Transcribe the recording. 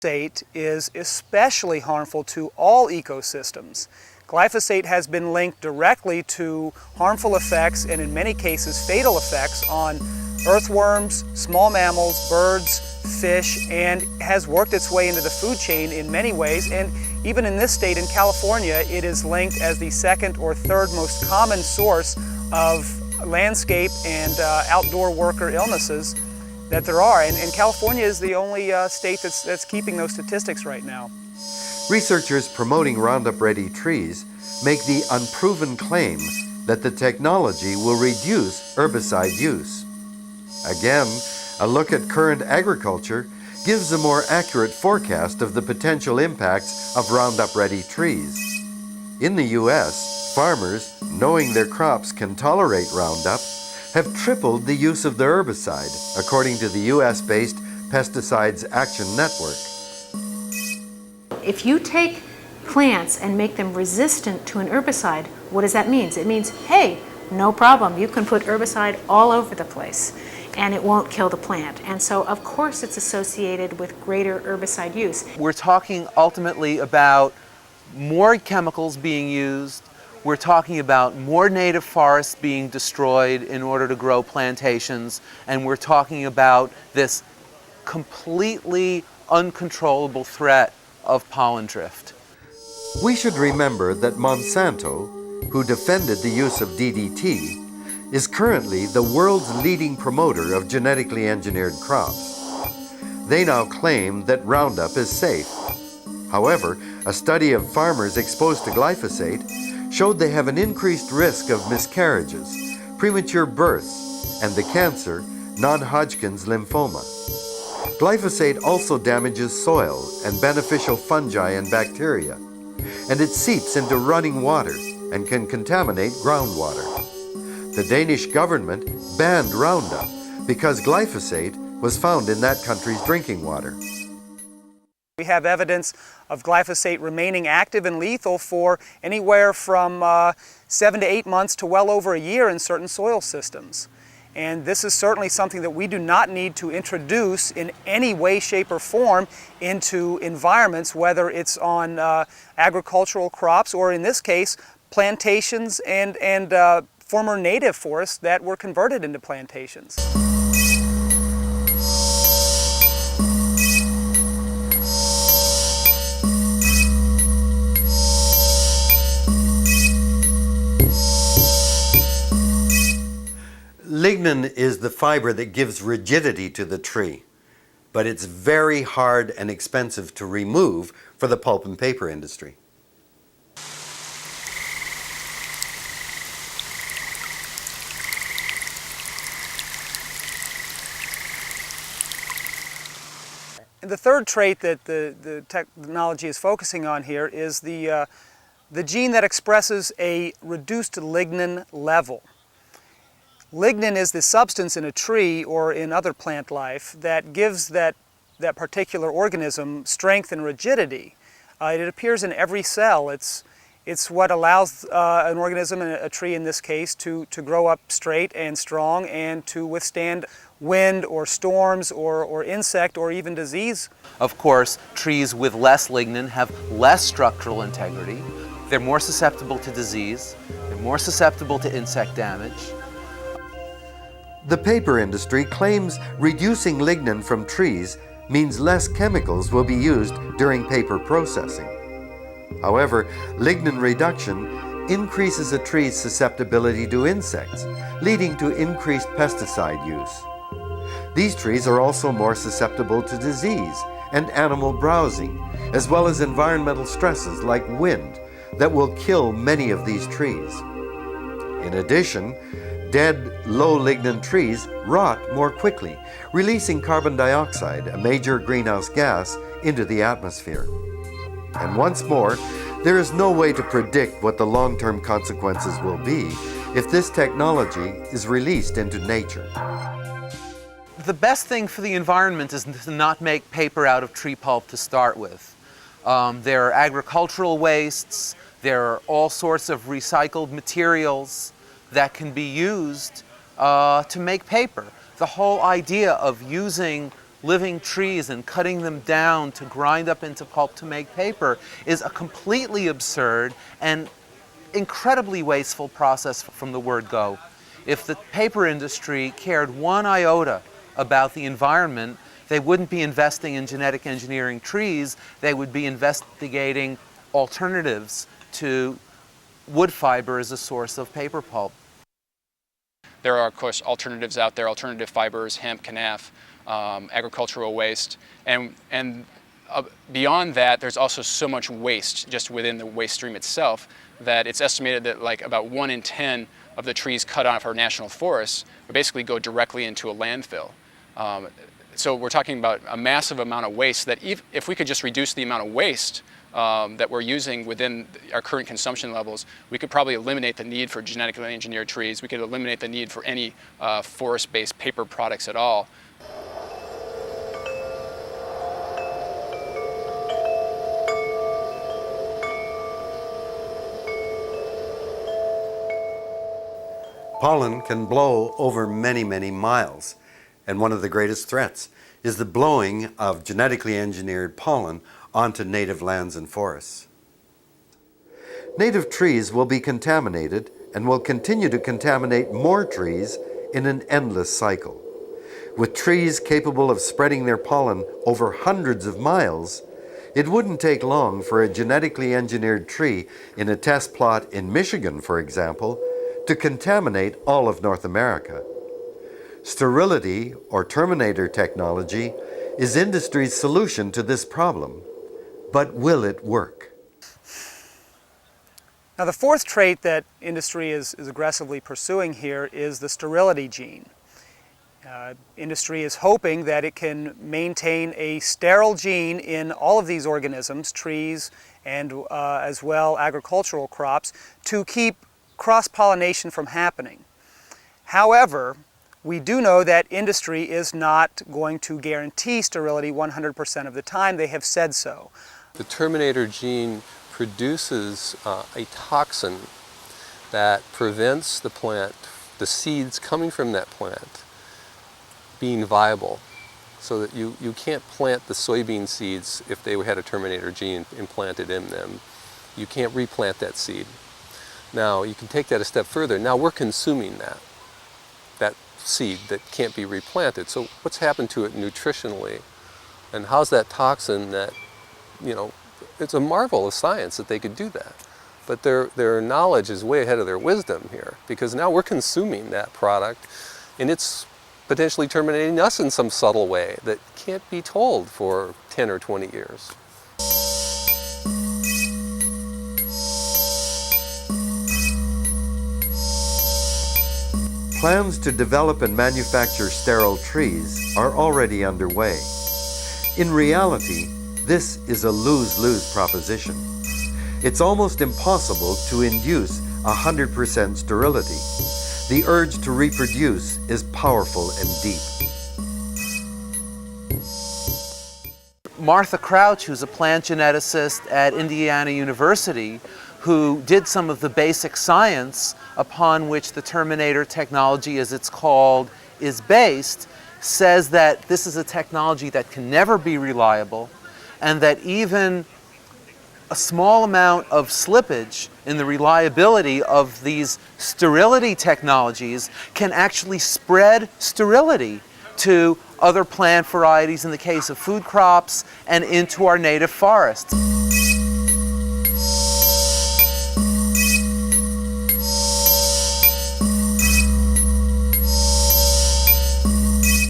Glyphosate is especially harmful to all ecosystems. Glyphosate has been linked directly to harmful effects and in many cases fatal effects on earthworms, small mammals, birds, fish, and has worked its way into the food chain in many ways. And even in this state, in California, it is linked as the second or third most common source of landscape and outdoor worker illnesses that there are. And California is the only state that's keeping those statistics right now. Researchers promoting Roundup Ready trees make the unproven claim that the technology will reduce herbicide use. Again, a look at current agriculture gives a more accurate forecast of the potential impacts of Roundup Ready trees. In the U.S., farmers, knowing their crops can tolerate Roundup, have tripled the use of the herbicide, according to the U.S.-based Pesticides Action Network. If you take plants and make them resistant to an herbicide, what does that mean? It means, hey, no problem, you can put herbicide all over the place and it won't kill the plant. And so, of course, it's associated with greater herbicide use. We're talking ultimately about more chemicals being used. We're talking about more native forests being destroyed in order to grow plantations. And we're talking about this completely uncontrollable threat of pollen drift. We should remember that Monsanto, who defended the use of DDT, is currently the world's leading promoter of genetically engineered crops. They now claim that Roundup is safe. However, a study of farmers exposed to glyphosate showed they have an increased risk of miscarriages, premature births, and the cancer non-Hodgkin's lymphoma. Glyphosate also damages soil and beneficial fungi and bacteria, and it seeps into running water and can contaminate groundwater. The Danish government banned Roundup because glyphosate was found in that country's drinking water. We have evidence of glyphosate remaining active and lethal for anywhere from 7 to 8 months to well over a year in certain soil systems. And this is certainly something that we do not need to introduce in any way, shape, or form into environments, whether it's on agricultural crops or, in this case, plantations and former native forests that were converted into plantations. Lignin is the fiber that gives rigidity to the tree, but it's very hard and expensive to remove for the pulp and paper industry. And the third trait that the technology is focusing on here is the gene that expresses a reduced lignin level. Lignin is the substance in a tree or in other plant life that gives that particular organism strength and rigidity. It appears in every cell. It's what allows an organism, a tree in this case, to grow up straight and strong and to withstand wind or storms or insect or even disease. Of course, trees with less lignin have less structural integrity. They're more susceptible to disease. They're more susceptible to insect damage. The paper industry claims reducing lignin from trees means less chemicals will be used during paper processing. However, lignin reduction increases a tree's susceptibility to insects, leading to increased pesticide use. These trees are also more susceptible to disease and animal browsing, as well as environmental stresses like wind that will kill many of these trees. In addition, dead, low-lignin trees rot more quickly, releasing carbon dioxide, a major greenhouse gas, into the atmosphere. And once more, there is no way to predict what the long-term consequences will be if this technology is released into nature. The best thing for the environment is to not make paper out of tree pulp to start with. There are agricultural wastes, there are all sorts of recycled materials that can be used to make paper. The whole idea of using living trees and cutting them down to grind up into pulp to make paper is a completely absurd and incredibly wasteful process from the word go. If the paper industry cared one iota about the environment, they wouldn't be investing in genetic engineering trees, they would be investigating alternatives to wood fiber as a source of paper pulp. There are, of course, alternatives out there, alternative fibers, hemp, canaf, agricultural waste, and beyond that, there's also so much waste just within the waste stream itself that it's estimated that like about 1 in 10 of the trees cut off our national forests would basically go directly into a landfill. So we're talking about a massive amount of waste that if we could just reduce the amount of waste that we're using within our current consumption levels, we could probably eliminate the need for genetically engineered trees. We could eliminate the need for any forest-based paper products at all. Pollen can blow over many, many miles, and one of the greatest threats is the blowing of genetically engineered pollen onto native lands and forests. Native trees will be contaminated and will continue to contaminate more trees in an endless cycle. With trees capable of spreading their pollen over hundreds of miles, it wouldn't take long for a genetically engineered tree in a test plot in Michigan, for example, to contaminate all of North America. Sterility, or terminator technology, is industry's solution to this problem. But will it work? Now, the fourth trait that industry is aggressively pursuing here is the sterility gene. Industry is hoping that it can maintain a sterile gene in all of these organisms, trees and as well agricultural crops, to keep cross-pollination from happening. However, we do know that industry is not going to guarantee sterility 100% of the time. They have said so. The terminator gene produces a toxin that prevents the plant, the seeds coming from that plant, being viable. So that you can't plant the soybean seeds if they had a terminator gene implanted in them. You can't replant that seed. Now, you can take that a step further. Now we're consuming that seed that can't be replanted. So what's happened to it nutritionally? And how's that toxin that, it's a marvel of science that they could do that. But their knowledge is way ahead of their wisdom here, because now we're consuming that product and it's potentially terminating us in some subtle way that can't be told for 10 or 20 years. Plans to develop and manufacture sterile trees are already underway. In reality, this is a lose-lose proposition. It's almost impossible to induce 100% sterility. The urge to reproduce is powerful and deep. Martha Crouch, who's a plant geneticist at Indiana University, who did some of the basic science upon which the terminator technology, as it's called, is based, says that this is a technology that can never be reliable, and that even a small amount of slippage in the reliability of these sterility technologies can actually spread sterility to other plant varieties in the case of food crops and into our native forests.